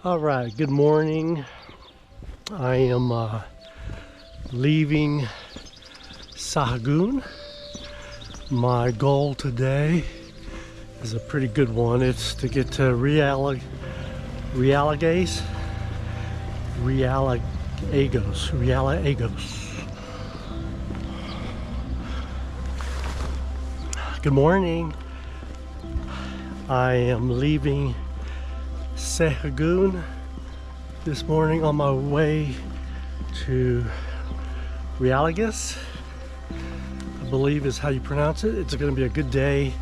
All right, good morning. I am leaving Sahagún. My goal today is a pretty good one. It's to get to Realagos. Good morning. I am leaving Sahagún this morning on my way to Realagos, I believe is how you pronounce it. It's going to be a good day.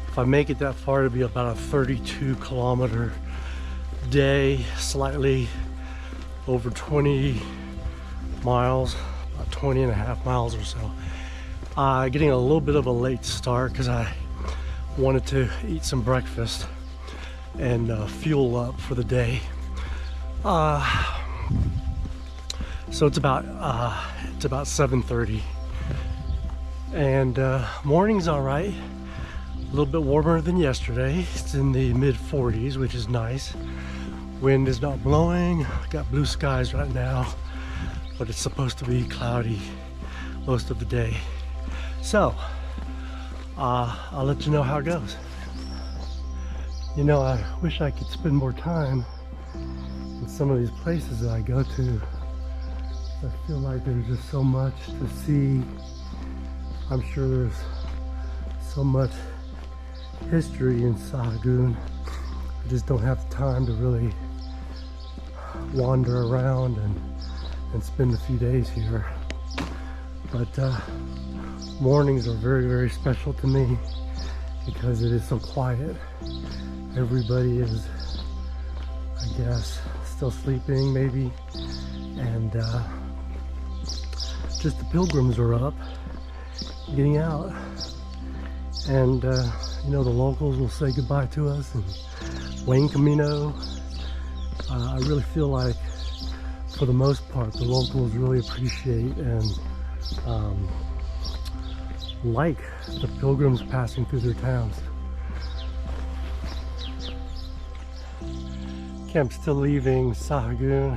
If I make it that far, it'll be about a 32-kilometer day, slightly over 20 miles, about 20 and a half miles or so. Getting a little bit of a late start because I wanted to eat some breakfast and fuel up for the day. So it's about 7:30, and morning's all right. A little bit warmer than yesterday. It's in the mid 40s, which is nice. Wind is not blowing. Got blue skies right now, but it's supposed to be cloudy most of the day. So I'll let you know how it goes. You know, I wish I could spend more time in some of these places that I go to. I feel like there's just so much to see. I'm sure there's so much history in Sahagún. I just don't have the time to really wander around and spend a few days here. But mornings are very, very special to me because it is so quiet. Everybody is, I guess, still sleeping maybe, and just the pilgrims are up, getting out, and you know, the locals will say goodbye to us and Buen Camino. I really feel like, for the most part, the locals really appreciate and like the pilgrims passing through their towns. Okay, I'm still leaving Sahagún.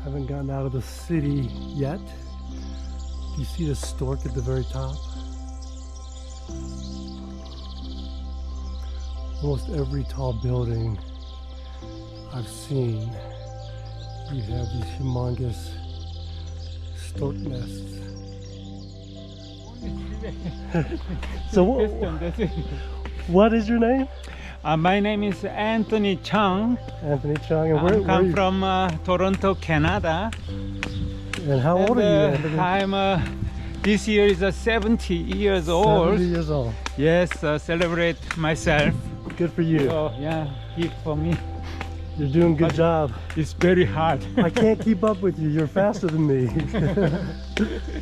Haven't gotten out of the city yet. Do you see the stork at the very top? Almost every tall building I've seen, you have these humongous stork nests. So what is your name? My name is Anthony Chung. Anthony Chung. And I come from Toronto, Canada. And how old are you, Anthony? I'm this year is 70 years old. 70 years old. Yes, celebrate myself. Good for you. So yeah, gift for me. You're doing a good job. It's very hard. I can't keep up with you. You're faster than me.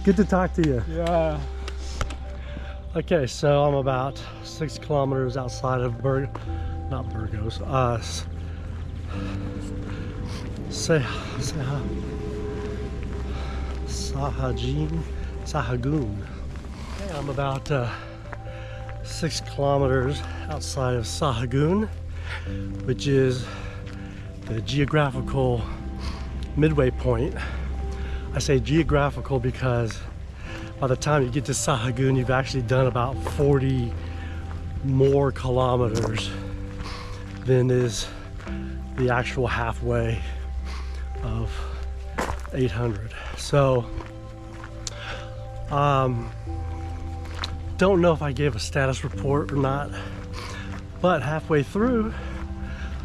Good to talk to you. Yeah. Okay, so I'm about 6 kilometers outside of Sahagún. Okay, I'm about 6 kilometers outside of Sahagún, which is the geographical midway point. I say geographical because by the time you get to Sahagún, you've actually done about 40 more kilometers than is the actual halfway of 800. So, don't know if I gave a status report or not, but halfway through,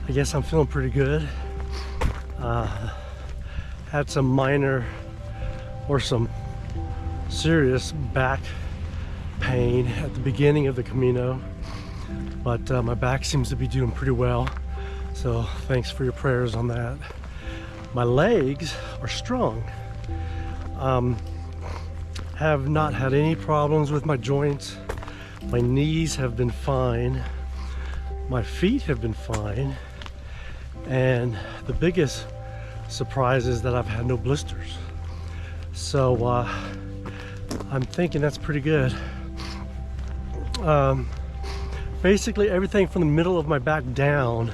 I guess I'm feeling pretty good. Had some minor or some serious back pain at the beginning of the Camino, but my back seems to be doing pretty well, so thanks for your prayers on that. My legs are strong. Have not had any problems with my joints. My knees have been fine. My feet have been fine, and the biggest surprise is that I've had no blisters. So I'm thinking that's pretty good. Basically everything from the middle of my back down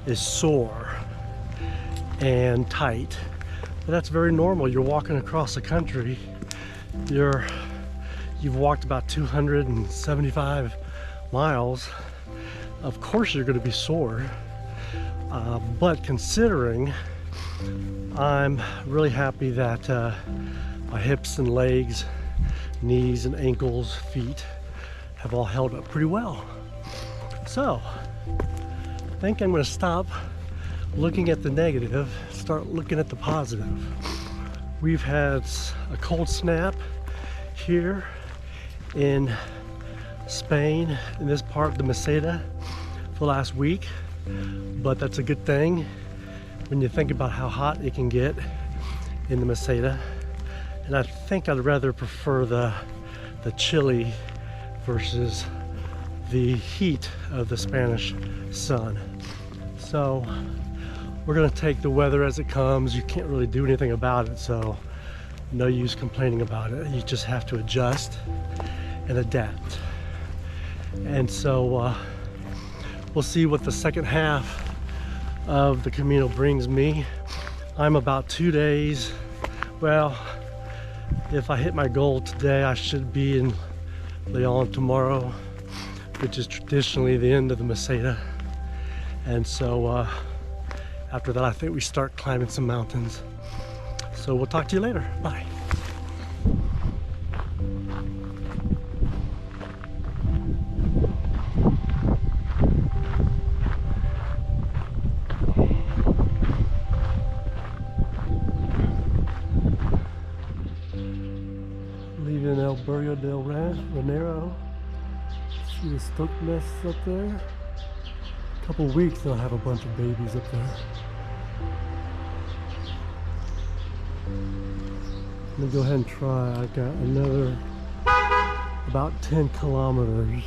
is sore. and tight. But that's very normal. You're walking across the country. You've walked about 275 miles. Of course you're going to be sore. But considering, I'm really happy that my hips and legs, knees and ankles, feet have all held up pretty well. So I think I'm going to stop looking at the negative, start looking at the positive. We've had a cold snap here in Spain, in this part of the Meseta, for the last week, but that's a good thing when you think about how hot it can get in the Meseta. And I think I'd rather prefer the chilly versus the heat of the Spanish sun. So we're gonna take the weather as it comes. You can't really do anything about it, so no use complaining about it. You just have to adjust and adapt. And so we'll see what the second half of the Camino brings me. I'm about 2 days, well, if I hit my goal today, I should be in León tomorrow, which is traditionally the end of the Meseta. And so after that, I think we start climbing some mountains. So we'll talk to you later. Bye. Leaving El Barrio del Ranero. See the stoke nests up there? A couple weeks they'll have a bunch of babies up there. Let me go ahead and try. I've got another about 10 kilometers.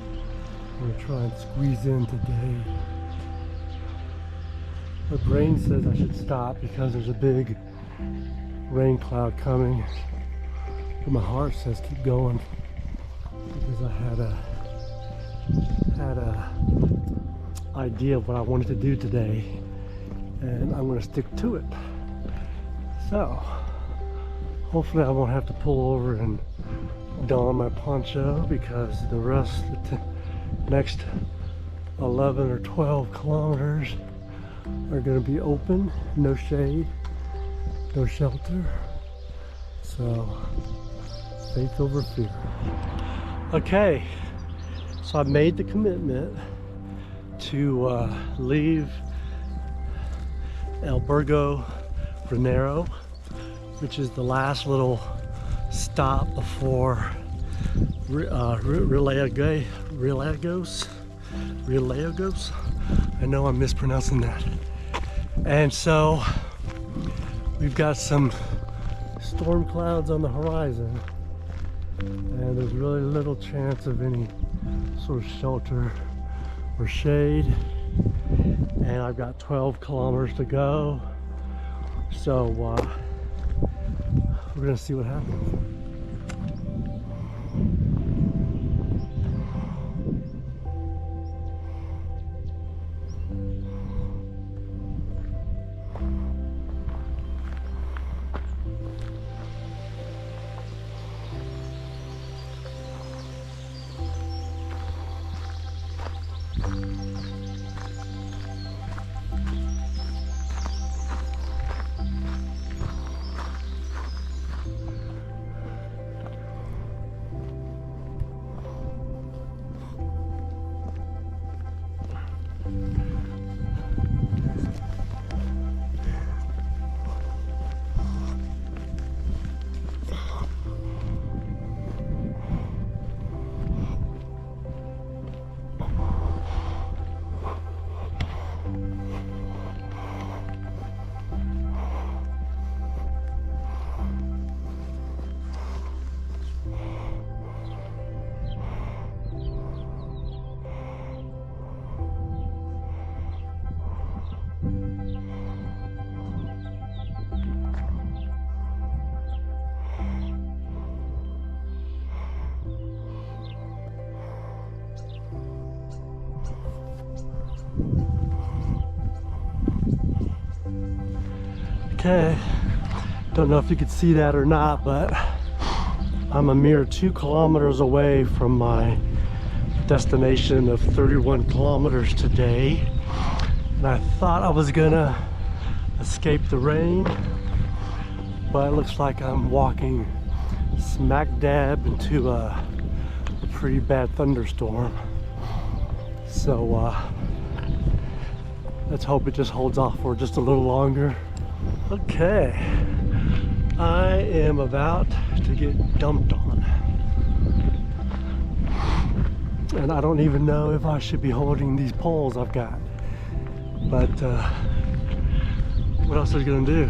I'm gonna try and squeeze in today. My brain says I should stop because there's a big rain cloud coming. But my heart says keep going because I had a idea of what I wanted to do today, and I'm going to stick to it. So hopefully I won't have to pull over and don my poncho, because the rest of the next 11 or 12 kilometers are going to be open, no shade, no shelter. So faith over fear. Okay, so I made the commitment to leave El Barrio Ranero, which is the last little stop before Rielagos. I know I'm mispronouncing that. And so we've got some storm clouds on the horizon, and there's really little chance of any sort of shelter or shade. And I've got 12 kilometers to go, so we're gonna see what happens. Okay, don't know if you could see that or not, but I'm a mere 2 kilometers away from my destination of 31 kilometers today. And I thought I was gonna escape the rain, but it looks like I'm walking smack dab into a pretty bad thunderstorm. So let's hope it just holds off for just a little longer. Okay, I am about to get dumped on. And I don't even know if I should be holding these poles I've got. But what else are you gonna do?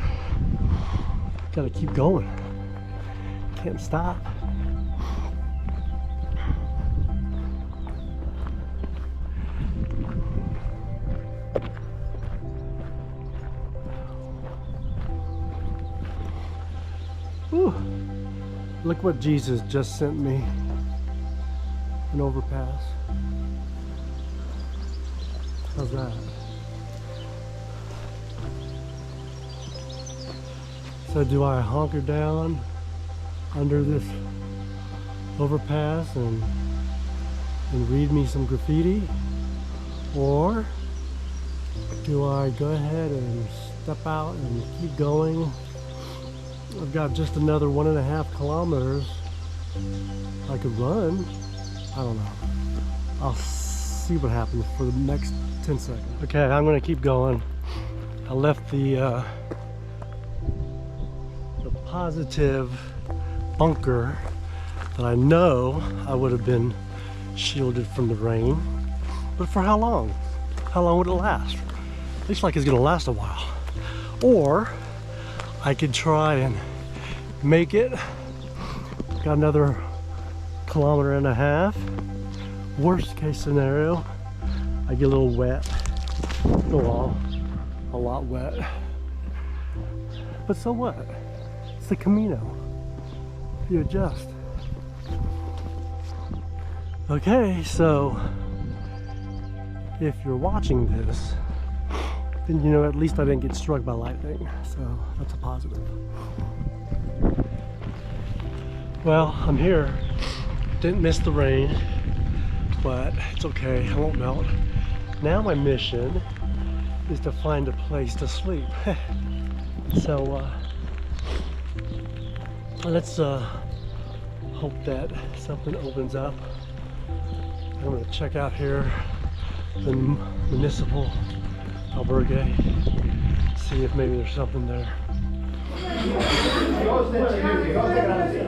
Gotta keep going. Can't stop. Whew. Look what Jesus just sent me. An overpass. How's that? So do I hunker down under this overpass and read me some graffiti? Or do I go ahead and step out and keep going? I've got just another 1.5 kilometers I could run. I don't know. I'll see what happens for the next 10 seconds. Okay, I'm gonna keep going. I left the positive bunker that I know I would have been shielded from the rain. But for how long? How long would it last? Looks like it's gonna last a while. Or I could try and make it. Got another 1.5 kilometers. Worst case scenario, I get a little wet. Well, a lot wet. But so what? It's the Camino. You adjust. Okay, so if you're watching this, then you know at least I didn't get struck by lightning, so that's a positive. Well, I'm here. Didn't miss the rain, but it's okay, I won't melt. Now my mission is to find a place to sleep. So let's hope that something opens up. I'm gonna check out here the municipal albergue, see if maybe there's something there.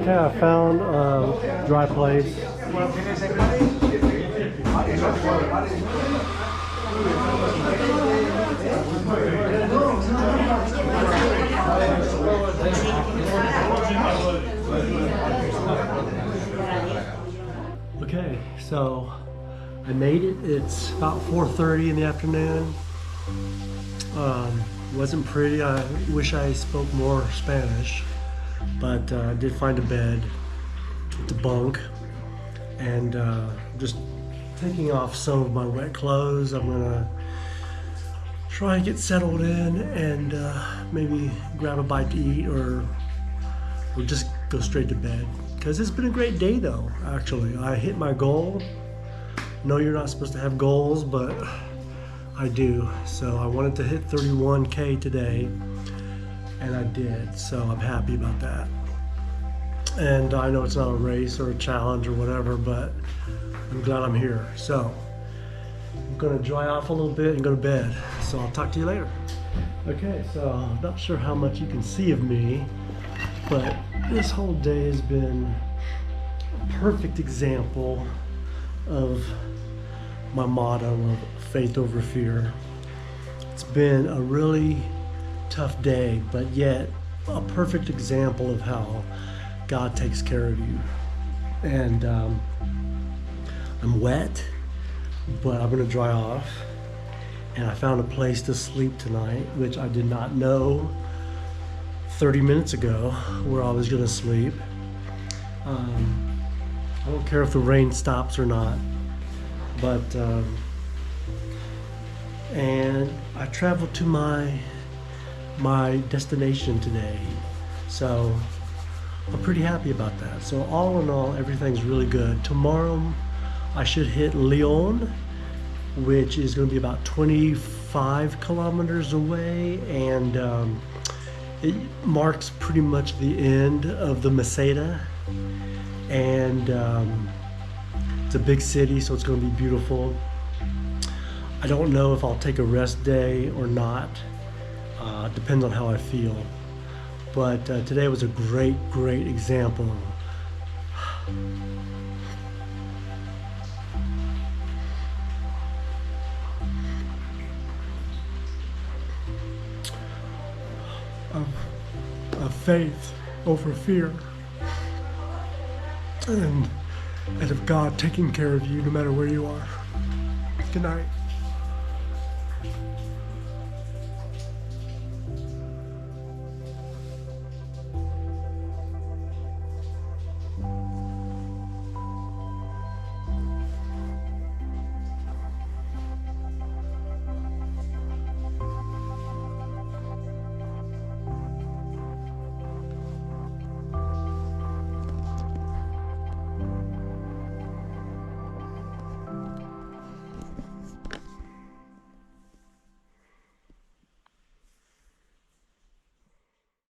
Okay, I found a dry place. Okay, so I made it. It's about 4:30 in the afternoon. Wasn't pretty. I wish I spoke more Spanish, but I did find a bed, the bunk, and just taking off some of my wet clothes. I'm gonna try and get settled in and maybe grab a bite to eat or just go straight to bed. Because it's been a great day though, actually. I hit my goal. No, you're not supposed to have goals, but I do. So I wanted to hit 31K today, and I did. So I'm happy about that. And I know it's not a race or a challenge or whatever, but I'm glad I'm here. So I'm gonna dry off a little bit and go to bed. So I'll talk to you later. Okay, so I'm not sure how much you can see of me, but this whole day has been a perfect example of my motto of faith over fear. It's been a really tough day, but yet a perfect example of how God takes care of you. And I'm wet, but I'm gonna dry off. And I found a place to sleep tonight, which I did not know 30 minutes ago where I was gonna sleep. I don't care if the rain stops or not, but and I traveled to my my destination today. So I'm pretty happy about that. So all in all, everything's really good. Tomorrow I should hit Lyon, which is going to be about 25 kilometers away, and it marks pretty much the end of the Meseta, and it's a big city, so it's going to be beautiful. I don't know if I'll take a rest day or not. Depends on how I feel. But today was a great example of faith over fear, and of God taking care of you no matter where you are. Good night.